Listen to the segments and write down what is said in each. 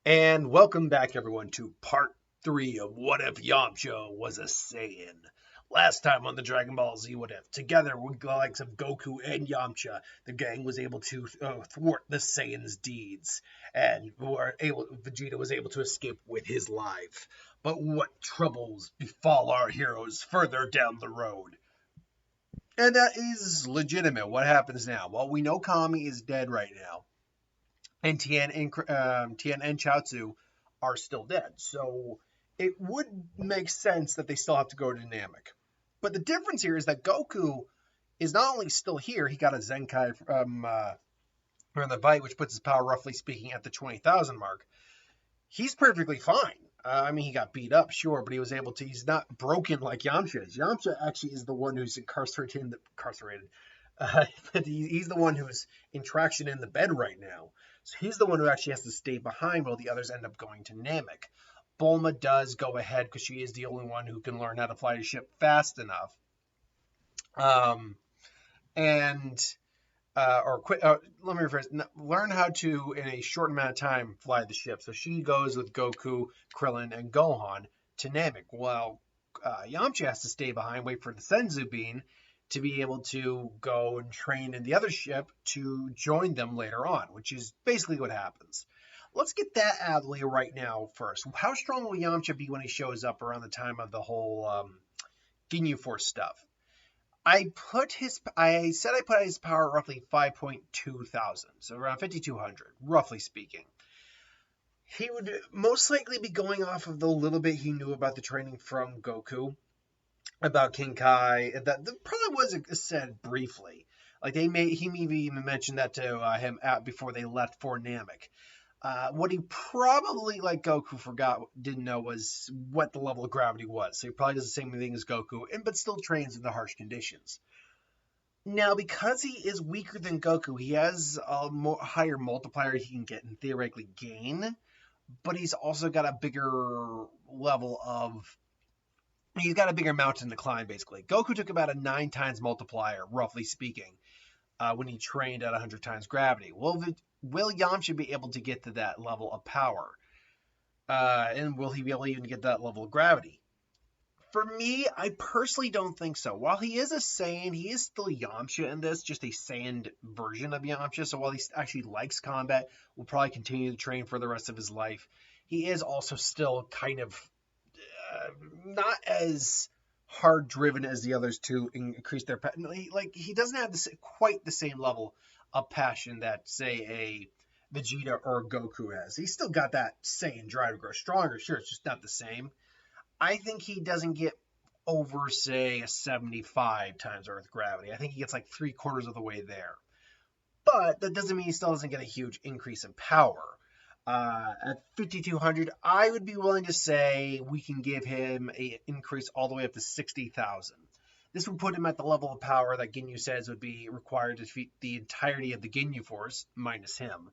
And welcome back, everyone, to part 3 of What If Yamcha Was a Saiyan. Last time on the Dragon Ball Z What If, together with the likes of Goku and Yamcha, the gang was able to thwart the Saiyan's deeds, and Vegeta was able to escape with his life. But what troubles befall our heroes further down the road? And that is legitimate. What happens now? Well, we know Kami is dead right now, and Tien and Chaozu are still dead. So it would make sense that they still have to go to Namek. But the difference here is that Goku is not only still here, he got a Zenkai from the Vite, which puts his power, roughly speaking, at the 20,000 mark. He's perfectly fine. He got beat up, sure, but he's not broken like Yamcha is. Yamcha actually is the one who's incarcerated. But he's the one who's in traction in the bed right now. So he's the one who actually has to stay behind while the others end up going to Namek. Bulma does go ahead because she is the only one who can learn how to fly a ship fast enough. Let me rephrase. Learn how to, in a short amount of time, fly the ship. So she goes with Goku, Krillin, and Gohan to Namek. While Yamcha has to stay behind, wait for the Senzu Bean to be able to go and train in the other ship to join them later on, which is basically what happens. Let's get that out of the way right now first. How strong will Yamcha be when he shows up around the time of the whole Ginyu Force stuff? I put his power roughly 5.2 thousand, so around 5,200, roughly speaking. He would most likely be going off of the little bit he knew about the training from Goku, about King Kai. That probably was said briefly. Like he maybe even mentioned that to him before they left for Namek. What he probably, like Goku, didn't know was what the level of gravity was. So he probably does the same thing as Goku, but still trains in the harsh conditions. Now, because he is weaker than Goku, he has a higher multiplier he can get and theoretically gain, but he's also got a bigger level of... He's got a bigger mountain to climb, basically. Goku took about a 9 times multiplier, roughly speaking, when he trained at 100 times gravity. Will Yamcha be able to get to that level of power? And will he be able to even get that level of gravity? For me, I personally don't think so. While he is a Saiyan, he is still Yamcha in this, just a Saiyan version of Yamcha. So while he actually likes combat, will probably continue to train for the rest of his life, he is also still kind of not as hard driven as the others to increase their passion. He doesn't have quite the same level of passion that, say, a Vegeta or Goku has. He's still got that Saiyan drive to grow stronger. Sure, it's just not the same. I think he doesn't get over, say, a 75 times Earth gravity. I think he gets like 3/4 of the way there. But that doesn't mean he still doesn't get a huge increase in power. At 5,200, I would be willing to say we can give him an increase all the way up to 60,000. This would put him at the level of power that Ginyu says would be required to defeat the entirety of the Ginyu Force, minus him.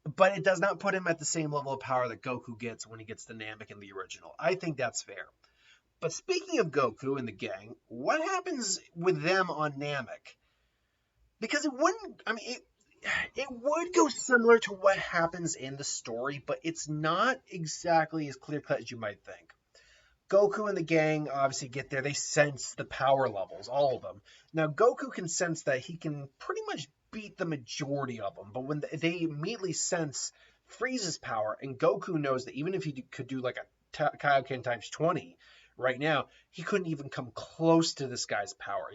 But it does not put him at the same level of power that Goku gets when he gets to Namek in the original. I think that's fair. But speaking of Goku and the gang, what happens with them on Namek? Because it would go similar to what happens in the story, but it's not exactly as clear-cut as you might think. Goku and the gang obviously get there. They sense the power levels, all of them. Now, Goku can sense that he can pretty much beat the majority of them, but when they immediately sense Frieza's power, and Goku knows that even if he could do like a Kaioken times 20 right now, he couldn't even come close to this guy's power.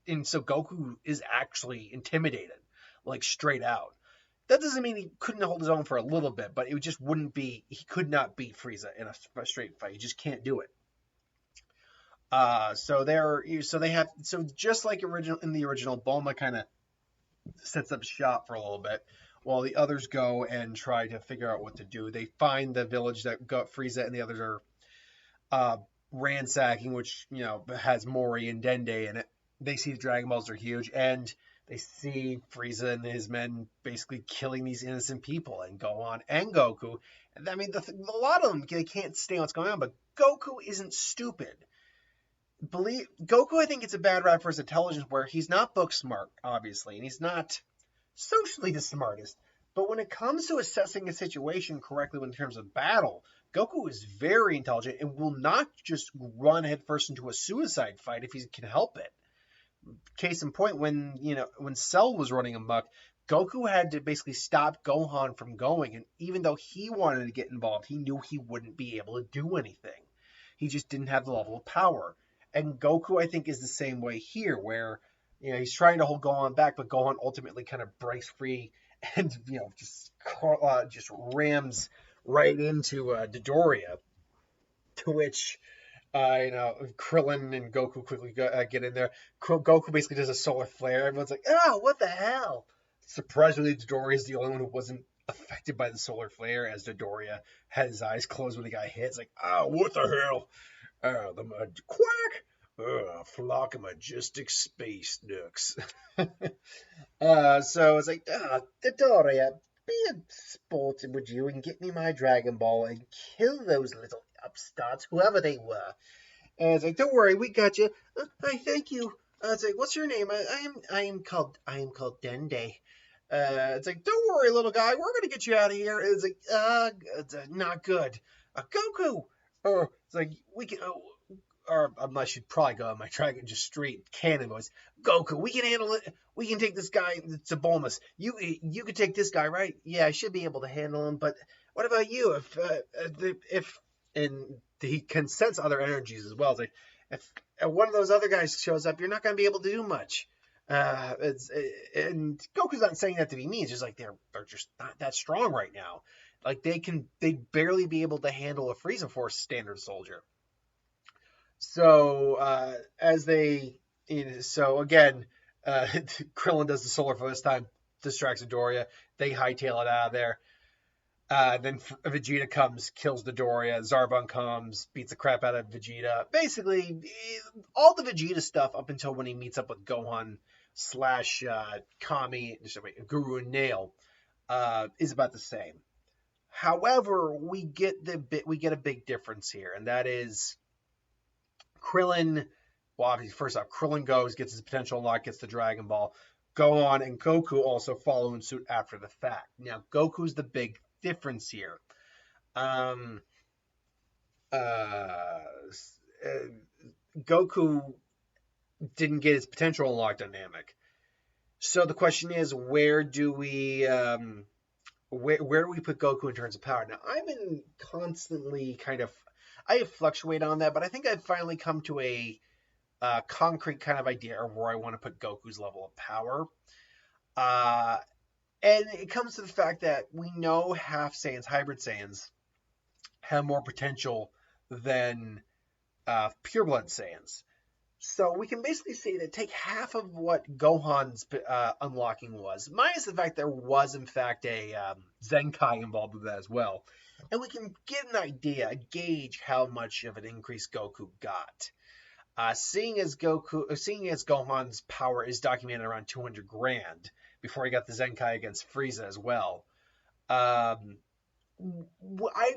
And so Goku is actually intimidated, like straight out. That doesn't mean he couldn't hold his own for a little bit, but it just wouldn't be, he could not beat Frieza in a straight fight. He just can't do it. So just like in the original, Bulma kind of sets up shop for a little bit while the others go and try to figure out what to do. They find the village that got Frieza and the others are ransacking, which, has Mori and Dende in it. They see the Dragon Balls are huge, and they see Frieza and his men basically killing these innocent people, and Gohan and Goku. And a lot of them, they can't stay what's going on, but Goku isn't stupid. Goku, I think it's a bad rap for his intelligence, where he's not book smart, obviously, and he's not socially the smartest, But when it comes to assessing a situation correctly in terms of battle, Goku is very intelligent and will not just run headfirst into a suicide fight if he can help it. Case in point, when Cell was running amok, Goku had to basically stop Gohan from going, and even though he wanted to get involved, he knew he wouldn't be able to do anything. He just didn't have the level of power. And Goku, I think, is the same way here, where he's trying to hold Gohan back, but Gohan ultimately kind of breaks free and just rams right into Dodoria, to which Krillin and Goku quickly get in there. Goku basically does a solar flare. Everyone's like, "Oh, what the hell?" Surprisingly, Dodoria is the only one who wasn't affected by the solar flare, as Dodoria had his eyes closed when he got hit. It's like, "Oh, what the hell?" Quack! Flock of majestic space ducks. So it's like, Dodoria, be a sport, would you, and get me my Dragon Ball and kill those little upstarts, whoever they were. And it's like, don't worry, we got you. I thank you. It's like, what's your name? I am called Dende. It's like, don't worry, little guy, we're gonna get you out of here. It's like, it's not good. Goku. It's like we can. Or I should probably go on my track and just straight cannon voice. Goku, we can handle it. We can take this guy to Bulmas. You can take this guy, right? Yeah, I should be able to handle him. But what about you? If and he can sense other energies as well. It's like if one of those other guys shows up, you're not going to be able to do much. And Goku's not saying that to be mean. It's just like they're just not that strong right now. Like they'd barely be able to handle a Frieza Force standard soldier. So so again, Krillin does the solar for this time, distracts Dodoria. They hightail it out of there. Then Vegeta comes, kills Dodoria. Zarbon comes, beats the crap out of Vegeta. Basically, all the Vegeta stuff up until when he meets up with Gohan / Kami, Guru and Nail, is about the same. However, we get a big difference here, and that is Krillin. Well, obviously, first off, Krillin gets his potential unlocked, gets the Dragon Ball. Gohan and Goku also follow in suit after the fact. Now, Goku's the big difference here. Goku didn't get his potential unlocked on Namek. So the question is, where do we put Goku in terms of power? Now, I've been constantly I have fluctuated on that, but I think I've finally come to a concrete kind of idea of where I want to put Goku's level of power. And it comes to the fact that we know half Saiyans, hybrid Saiyans, have more potential than pureblood Saiyans. So we can basically say that take half of what Gohan's unlocking was, minus the fact there was in fact a Zenkai involved with that as well. And we can get an idea, a gauge how much of an increase Goku got. Seeing as Gohan's power is documented around 200 grand before he got the Zenkai against Frieza as well, I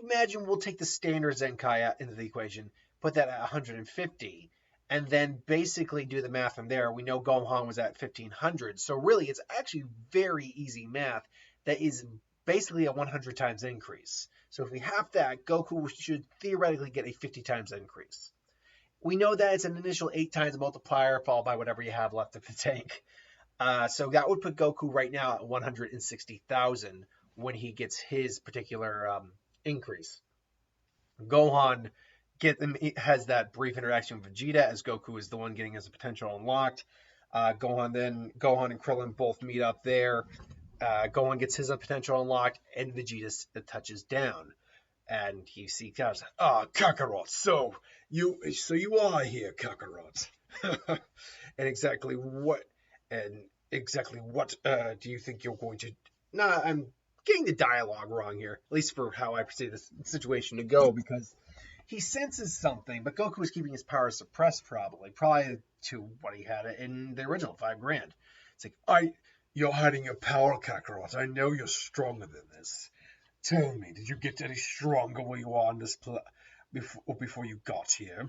imagine we'll take the standard Zenkai into the equation, put that at 150, and then basically do the math from there. We know Gohan was at 1500, so really it's actually very easy math that is basically a 100 times increase. So if we have that, Goku should theoretically get a 50 times increase. We know that it's an initial 8 times multiplier, followed by whatever you have left in the tank. So that would put Goku right now at 160,000 when he gets his particular increase. Gohan has that brief interaction with Vegeta, as Goku is the one getting his potential unlocked. Gohan and Krillin both meet up there. Gohan gets his potential unlocked, and Vegeta touches down. And he seeks out, Kakarot, so you are here, Kakarot. and exactly what do you think you're going to... Nah, I'm getting the dialogue wrong here, at least for how I perceive this situation to go, because he senses something, but Goku is keeping his power suppressed probably to what he had in the original 5 grand. It's like, you're hiding your power, Kakarot. I know you're stronger than this. Tell me, did you get any stronger where you are on this before you got here?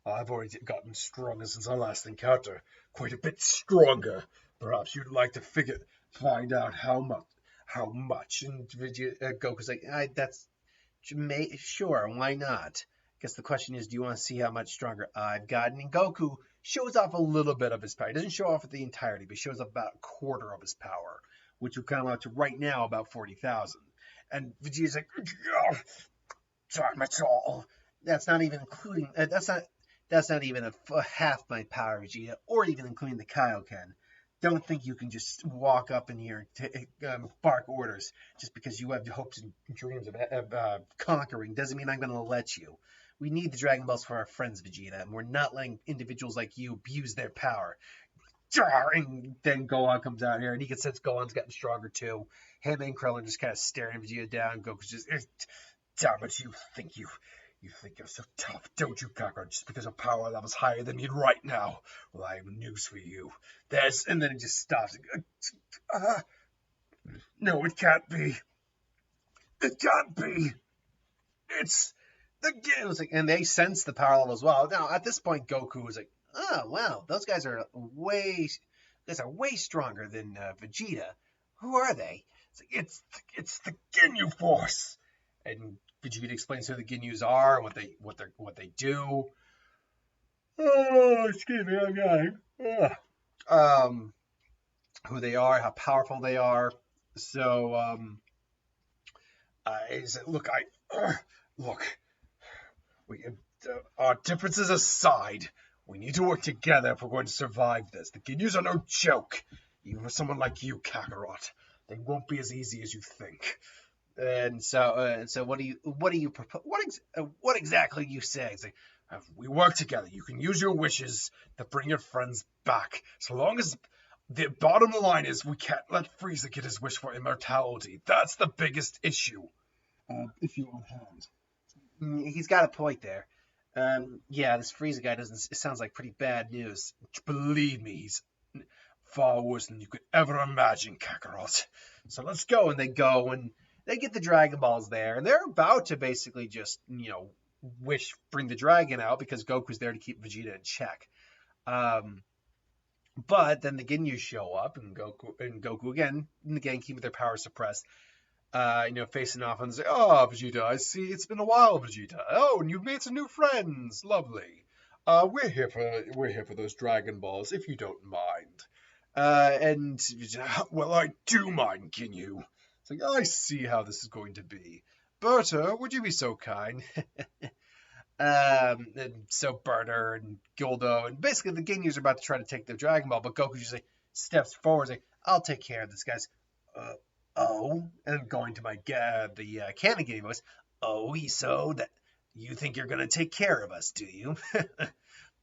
I've already gotten stronger since our last encounter. Quite a bit stronger. Perhaps you'd like to find out how how much? And Goku's like, that's sure, why not? I guess the question is, do you want to see how much stronger I've gotten? And Goku shows off a little bit of his power. He doesn't show off the entirety, but he shows off about a quarter of his power, which would come out to right now about 40,000. And Vegeta's like, damn it all. That's not even including. That's not even a half my power, Vegeta, or even including the Kaioken. Don't think you can just walk up in here and bark orders just because you have hopes and dreams of conquering. Doesn't mean I'm going to let you. We need the Dragon Balls for our friends, Vegeta, and we're not letting individuals like you abuse their power. And then Gohan comes out here, and he can sense Gohan's gotten stronger too. Him and Krillin just kind of staring Vegeta down. Goku's just, damn it, you think you're so tough, don't you, Kakarot? Just because of power level's higher than me right now. Well, I have news for you. And then it just stops. No, it can't be. It can't be. It's the like, and they sense the power level as well. Now, at this point, Goku was like, oh, wow, those guys are way stronger than Vegeta. Who are they? It's the Ginyu Force. And Vegeta explains who the Ginyus are, what they do. Oh, excuse me, I'm yawning. Who they are, how powerful they are. So, look, our differences aside, we need to work together if we're going to survive this. The Ginyus are no joke. Even for someone like you, Kakarot, they won't be as easy as you think. And so, what exactly you say? It's like, we work together. You can use your wishes to bring your friends back. So long as the bottom line is we can't let Frieza get his wish for immortality. That's the biggest issue. Issue on hand. He's got a point there. Yeah, this Frieza guy it sounds like pretty bad news. Believe me, he's far worse than you could ever imagine, Kakarot. So let's go. And they go, and they get the Dragon Balls there, and they're about to basically just, bring the dragon out because Goku's there to keep Vegeta in check. But then the Ginyu show up, and Goku again keeping their power suppressed. Facing off and say, "Oh, Vegeta, I see it's been a while, Vegeta. Oh, and you've made some new friends. Lovely. We're here for those Dragon Balls, if you don't mind." And Vegeta, well, I do mind, Ginyu. It's like, I see how this is going to be. Berta, would you be so kind? And so Berta and Guldo, and basically the Ginyus are about to try to take the Dragon Ball, but Goku just steps forward, like, I'll take care of this, guys. And I'm going to my the canon Ginyu voice. Oh, so that you think you're gonna take care of us, do you?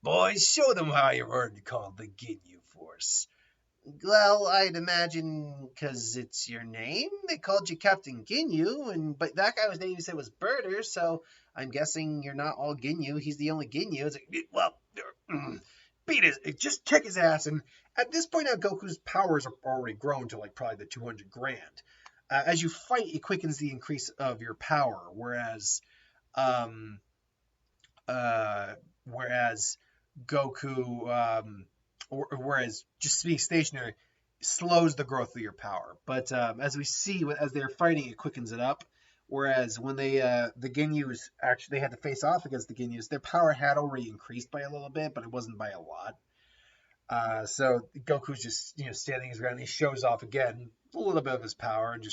Boys, show them how you've earned called the Ginyu Force. Well, I'd imagine because it's your name. They called you Captain Ginyu, but that guy was name you said was Birder, so I'm guessing you're not all Ginyu. He's the only Ginyu. It's like, well, just kick his ass. And at this point now, Goku's powers are already grown to probably the 200 grand. As you fight, it quickens the increase of your power, whereas Goku, whereas just being stationary slows the growth of your power. But as we see, as they're fighting, it quickens it up. Whereas when the Ginyus actually had to face off against the Ginyus, their power had already increased by a little bit, but it wasn't by a lot. So Goku's just standing his ground. He shows off again a little bit of his power and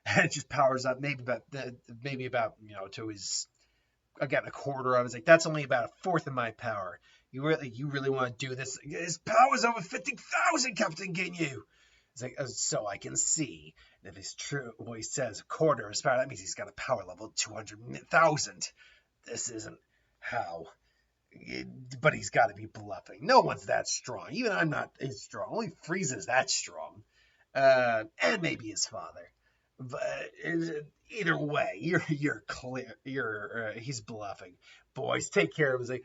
it just powers up maybe about to his again a quarter of it. It's like that's only about a fourth of my power. You really want to do this? His power's over 50,000, Captain Ginyu. It's like, so I can see. If it's true what he says, a quarter of his power, that means he's got a power level of 200,000. This isn't how. But he's got to be bluffing. No one's that strong. Even I'm not as strong. Only Frieza's that strong. And maybe his father. But either way, you're clear. He's bluffing. Boys, take care of him. He's like,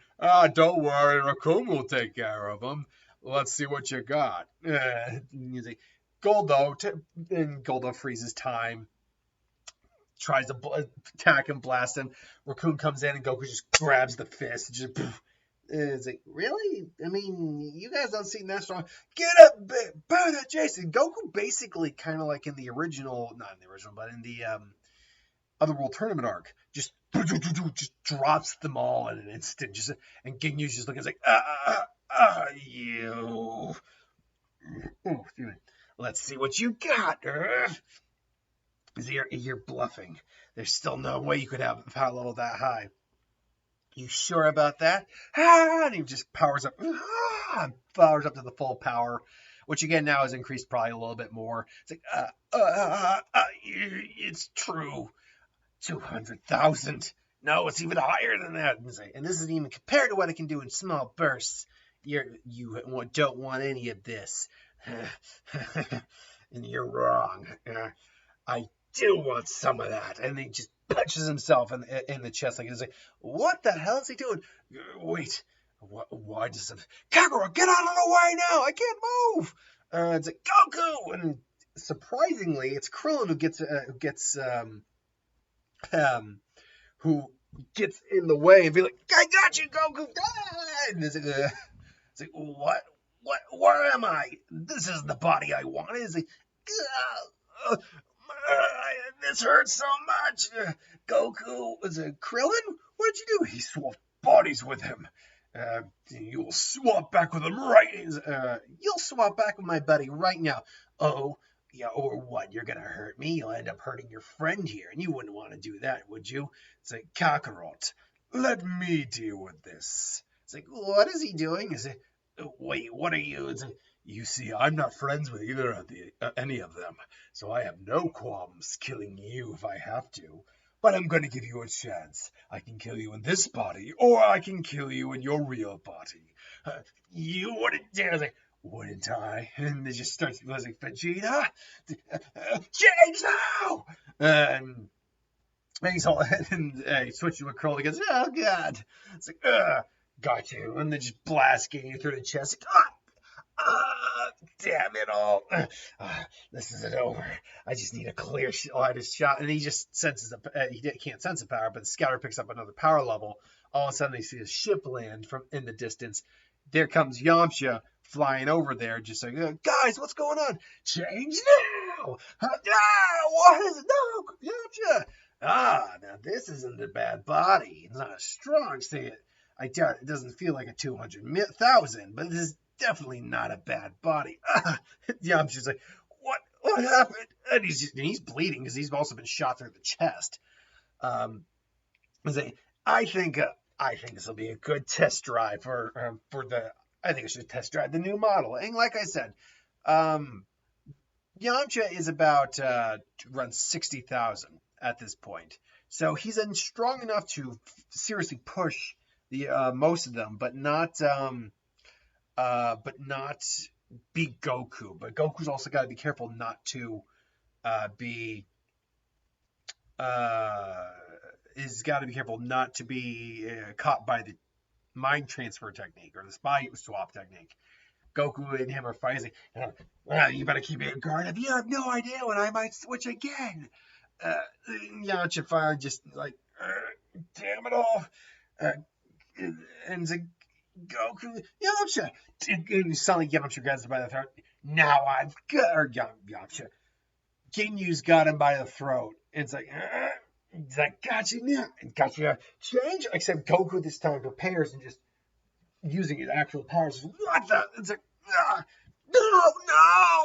don't worry, Raccoon will take care of him. Let's see what you got. He's like, Goldo freezes time, tries to attack him, blast him. Raccoon comes in, and Goku just grabs the fist, and just It's like, really? I mean, you guys don't seem that strong. Get up, burn that Jason. Goku basically kind of like in the original, not in the original, but in the Otherworld Tournament arc, just drops them all in an instant. Just and Ginyu's just looking like, you. Oh, excuse me. Let's see what you got. You're bluffing. There's still no way you could have a power level that high. You sure about that? And he just powers up. Powers up to the full power, which again now has increased probably a little bit more. It's like, it's true. 200,000. No, it's even higher than that. And this isn't even compared to what it can do in small bursts. You don't want any of this. And you're wrong. I do want some of that. And he just punches himself in the chest. Like, he's like, what the hell is he doing? Wait, why does it... Kakarot, get out of the way now! I can't move! It's like, Goku! And surprisingly, it's Krillin who gets in the way and be like, I got you, Goku! And it's like, what? Where am I? This isn't the body I wanted. It's like, this hurts so much. Goku, is it Krillin? What did you do? He swapped bodies with him. You'll swap back with him you'll swap back with my buddy right now. Oh, yeah, or what? You're gonna hurt me? You'll end up hurting your friend here, and you wouldn't want to do that, would you? It's like, Kakarot, let me deal with this. It's like, what is he doing? Is it, wait, what are you? It's like, you see, I'm not friends with either of any of them, so I have no qualms killing you if I have to. But I'm going to give you a chance. I can kill you in this body, or I can kill you in your real body. You wouldn't dare. Like, wouldn't I? And it just starts like, Vegeta, change now! And he's all, and he switches with Curly. He goes, oh god! It's like, got you, and then just blasting you through the chest. Like, damn it all. This isn't over. I just need a clear shot. And he just senses he can't sense a power, but the scouter picks up another power level. All of a sudden, they see a ship land from in the distance. There comes Yamcha flying over there, just like, guys, what's going on? Change now! What is it? No, Yamcha! Now this isn't a bad body. It's not a strong, say it. I doubt it doesn't feel like a 200,000, but this is definitely not a bad body. Yamcha's like, what happened? And he's bleeding because he's also been shot through the chest. I think this will be a good test drive for the. I think I should test drive the new model. And like I said, Yamcha is about run 60,000 at this point, so he's strong enough to seriously push the most of them, but not beat Goku. But Goku's also got to be careful not to be caught by the mind transfer technique or the spy swap technique. Goku and him are fighting. You better keep it guard. If you have no idea when I might switch again. Yamcha finally just like, damn it all. And it's like, Goku, Yamcha. And suddenly Yamcha grabs him by the throat. Now I've got, or Yamcha. Ginyu's got him by the throat. It's like, he's like, got you now. Got you. Change. Except Goku this time prepares and just using his actual powers. What the? It's like, no,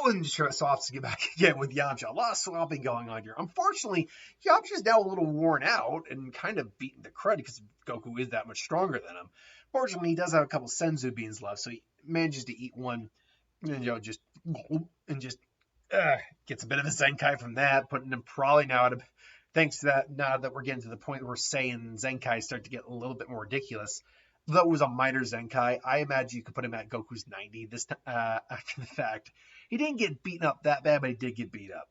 and just swaps to get back again with Yamcha. A lot of swapping going on here. Unfortunately, Yamcha's now a little worn out and kind of beaten to crud because Goku is that much stronger than him. Fortunately, he does have a couple Senzu beans left, so he manages to eat one, and just gets a bit of a Zenkai from that, putting him probably now thanks to that, now that we're getting to the point where Saiyan Zenkai start to get a little bit more ridiculous. Though it was a minor Zenkai, I imagine you could put him at Goku's 90 this after the fact. He didn't get beaten up that bad, but he did get beat up.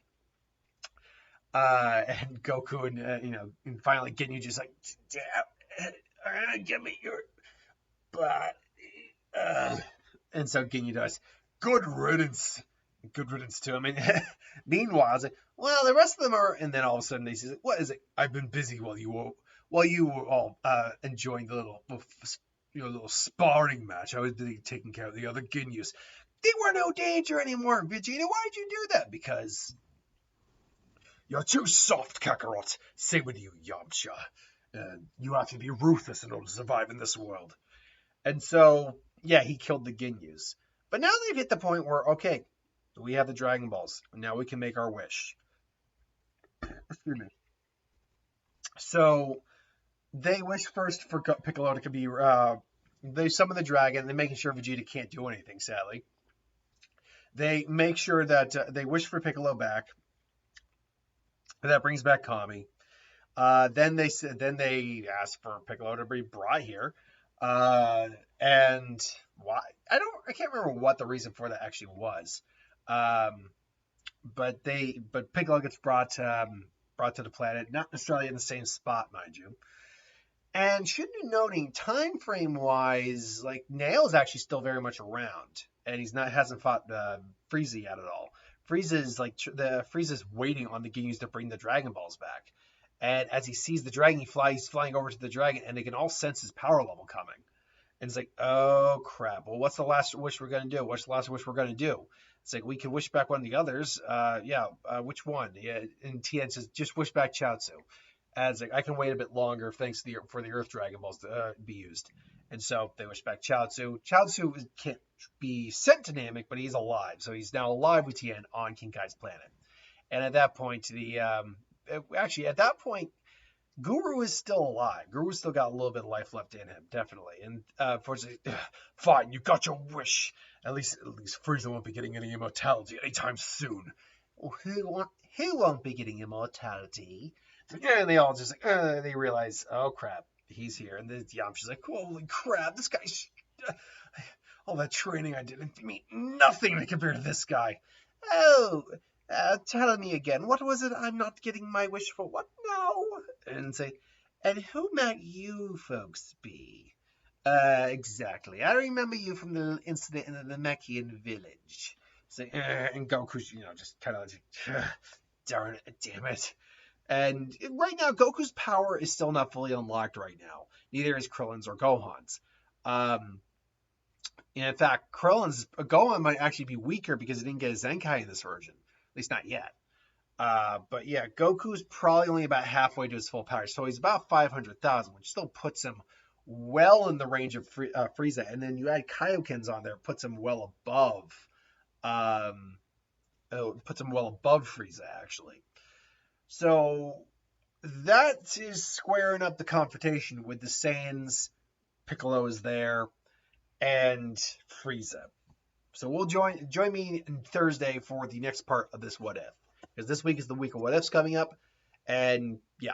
And Goku and finally Ginyu just like, damn, give me your butt. And so Ginyu does, good riddance to him. And meanwhile, it's like, well, the rest of them are, and then all of a sudden they say, what is it? I've been busy while you were all enjoying the little little sparring match. I was busy taking care of the other Ginyus. They were no danger anymore, Vegeta. Why did you do that? Because you're too soft, Kakarot. Same with you, Yamcha. You have to be ruthless in order to survive in this world. And so, yeah, he killed the Ginyus. But now they've hit the point where, okay, we have the Dragon Balls. Now we can make our wish. Excuse me. So they wish first for Piccolo to be. They summon the dragon. They're making sure Vegeta can't do anything. Sadly, they make sure that they wish for Piccolo back. That brings back Kami. Then they ask for Piccolo to be brought here. And why? I can't remember what the reason for that actually was. But Piccolo gets brought to the planet, not necessarily in the same spot, mind you. And should be noting, time frame wise, like Nail's actually still very much around, and hasn't fought Frieza yet at all. Frieza's waiting on the Ginyus to bring the Dragon Balls back. And as he sees the dragon, he's flying over to the dragon, and they can all sense his power level coming. And it's like, oh crap! Well, what's the last wish we're gonna do? What's the last wish we're gonna do? It's like we can wish back one of the others. Which one? Yeah, and Tien says just wish back Chaozu. And it's like I can wait a bit longer, thanks to for the Earth Dragon Balls to be used. And so they wish back Chaozu. Chaozu can't be sent to Namek, but he's alive, so he's now alive with Tien on King Kai's planet. And at that point, at that point, Guru is still alive. Guru's still got a little bit of life left in him, definitely. And unfortunately, fine, you got your wish. At least Frieza won't be getting any immortality anytime soon. Who won't be getting immortality? And they all just they realize, oh crap, he's here. And then Yamcha's like, holy crap, this guy's all that training I did mean nothing compared to this guy. Oh. Tell me again, what was it I'm not getting my wish for? What now? And say, and who might you folks be? Exactly. I remember you from the incident in the Namekian village. So, and Goku's, just kind of like, damn it. And right now, Goku's power is still not fully unlocked right now. Neither is Krillin's or Gohan's. In fact, Gohan might actually be weaker because he didn't get a Zenkai in this version. At least not yet. But yeah, Goku's probably only about halfway to his full power. So he's about 500,000, which still puts him well in the range of Frieza. And then you add Kaioken's on there, puts him well above. Puts him well above Frieza, actually. So that is squaring up the confrontation with the Saiyans. Piccolo is there, and Frieza. So we'll join me on Thursday for the next part of this What If. Because this week is the week of What Ifs coming up. And yeah.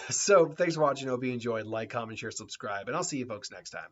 So thanks for watching. I hope you enjoyed. Like, comment, share, subscribe. And I'll see you folks next time.